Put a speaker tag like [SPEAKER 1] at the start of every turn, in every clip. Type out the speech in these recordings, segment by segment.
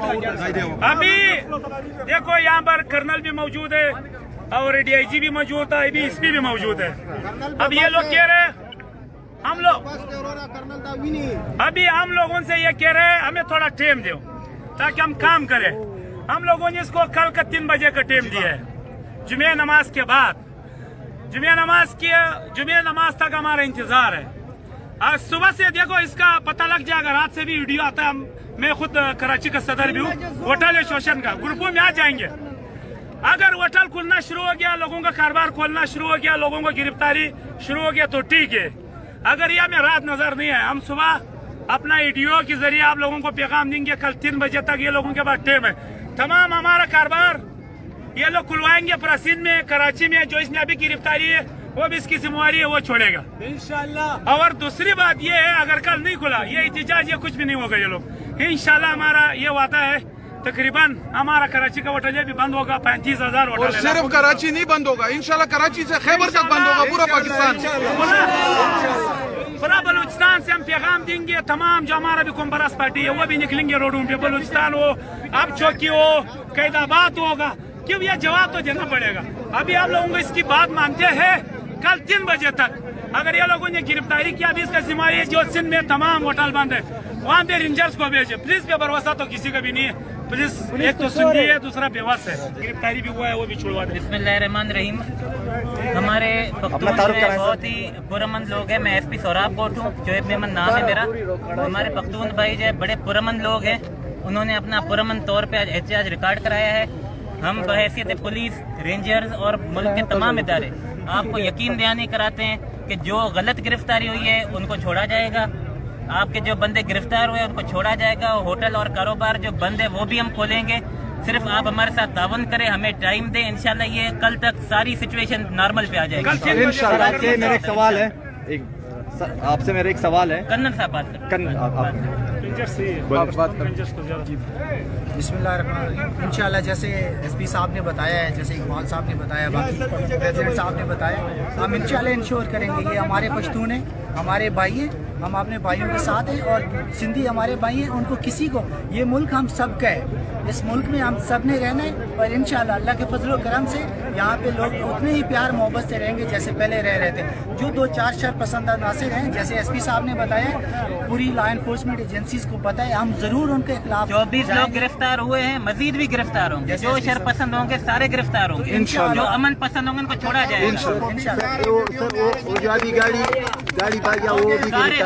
[SPEAKER 1] अभी देखो यहाँ पर कर्नल भी मौजूद है और DIG भी मौजूद है, अभी SP भी मौजूद है। अब ये लोग कह रहे हैं हम लोग अभी हम लोगों से ये कह रहे हैं हमें थोड़ा टाइम दो ताकि हम काम करें। हम लोगों ने इसको कल का 3 बजे का टाइम दिया है, जुमे नमाज के बाद। जुमे नमाज तक हमारा इंतजार है। आज सुबह से देखो इसका पता लग जाएगा, रात से भी वीडियो आता है। मैं खुद कराची का सदर भी हूँ, होटल एसोसिएशन का, ग्रुपों में आ जाएंगे। अगर होटल खुलना शुरू हो गया, लोगों का कारोबार खोलना शुरू हो गया, लोगों को गिरफ्तारी शुरू हो गया तो ठीक है। अगर ये हमें रात नजर नहीं है, हम सुबह अपना वीडियो के जरिए आप लोगों को पैगाम देंगे। कल 3 बजे तक ये लोगों के पास टाइम है। तमाम हमारा कारोबार ये लोग खुलवाएंगे। प्राचीन में, कराची में जो इसने अभी गिरफ्तारी है वो भी इसकी जिम्मेवारी है, वो छोड़ेगा इंशाल्लाह। और दूसरी बात ये है, अगर कल नहीं खुला ये एहतजाज, ये कुछ भी नहीं होगा। ये लोग इंशाल्लाह, हमारा ये वादा है, तकरीबन हमारा कराची का होटल भी बंद होगा। 35,000 होटल।
[SPEAKER 2] और सिर्फ कराची नहीं बंद होगा, इंशाल्लाह कराची से खैबर तक बंद होगा, पूरा पाकिस्तान।
[SPEAKER 1] पूरा बलूचिस्तान से हम पैगाम देंगे। तमाम जो हमारा भी कोम्बरस पार्टी है वो भी निकलेंगे रोडों पे। बलूचिस्तान हो, अब चौकी हो, कैदाबाद होगा, क्यों ये जवाब तो देना पड़ेगा। अभी आप लोगों को इसकी बात मानते हैं। कल 3 बजे तक अगर ये लोगों ने गिरफ्तारी किया, अभी इसका जिम्मेदारी है जो सिंध में तमाम होटल बंद है वहाँ पे रेंजर्स को भेजे। पुलिस पे भरोसा तो किसी का भी नहीं है। पुलिस एक तो सुन्नी है, दूसरा बेबस है। गिरफ्तारी भी हुआ है, वो भी छुड़वा दे।
[SPEAKER 3] बिस्मिल्लाहिर्रहमानिर्रहीम। हमारे पख्तून जो है बहुत ही पुरअमन लोग हैं। मैं SP सोराब कोट हूँ, शोएब मेमन नाम है मेरा। हमारे पख्तून भाई जो है बड़े पुरअमन लोग हैं। उन्होंने अपना पुरअमन तौर पे आज एहतजाज रिकॉर्ड कराया है। हम बहैसियत पुलिस, रेंजर्स और मुल्क के तमाम इदारे आपको यकीन दहानी कराते हैं कि जो गलत गिरफ्तारी हुई है उनको छोड़ा जाएगा। आपके जो बंदे गिरफ्तार हुए उनको छोड़ा जाएगा। होटल और कारोबार जो बंद है वो भी हम खोलेंगे। सिर्फ आप हमारे साथ तावन करें, हमें टाइम दें। इंशाल्लाह ये कल तक सारी सिचुएशन नॉर्मल पे आ जाएगी।
[SPEAKER 4] इंशाल्लाह। मेरा एक सवाल है, आपसे मेरा एक सवाल है।
[SPEAKER 3] कन्नन साहब बात
[SPEAKER 5] बिस्मिल्लाहिर्रहमानिर्रहीम। इंशाल्लाह जैसे SP साहब ने बताया है, जैसे इकबाल साहब ने बताया, बाकी प्रेसिडेंट साहब ने बताया, हम इंशाल्लाह इंश्योर करेंगे। ये हमारे पश्तून हैं, हमारे भाई हैं, हम अपने भाइयों के साथ हैं और सिंधी हमारे भाई हैं। उनको किसी को, ये मुल्क हम सब का है, इस मुल्क में हम सब ने रहना है। और इंशाल्लाह अल्लाह के फजल और करम से यहाँ पे लोग उतने ही प्यार मोहब्बत से रहेंगे जैसे पहले रह रहे थे। जो 2-4 शरपसंद नासिर हैं, जैसे SP साहब ने बताया, पूरी लॉ एनफोर्समेंट एजेंसीज को पता है, हम जरूर उनके खिलाफ
[SPEAKER 3] 24 लोग गिरफ्तार हुए हैं, मजीद भी गिरफ्तार होंगे। जो शरपसंद होंगे सारे गिरफ्तार होंगे। जो अमन पसंद होंगे उनको छोड़ा जाएगा।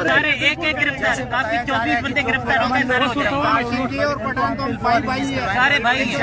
[SPEAKER 3] सारे एक गिरफ्तार, काफी 24 बंदे गिरफ्तार होंगे। सारे भाई हैं।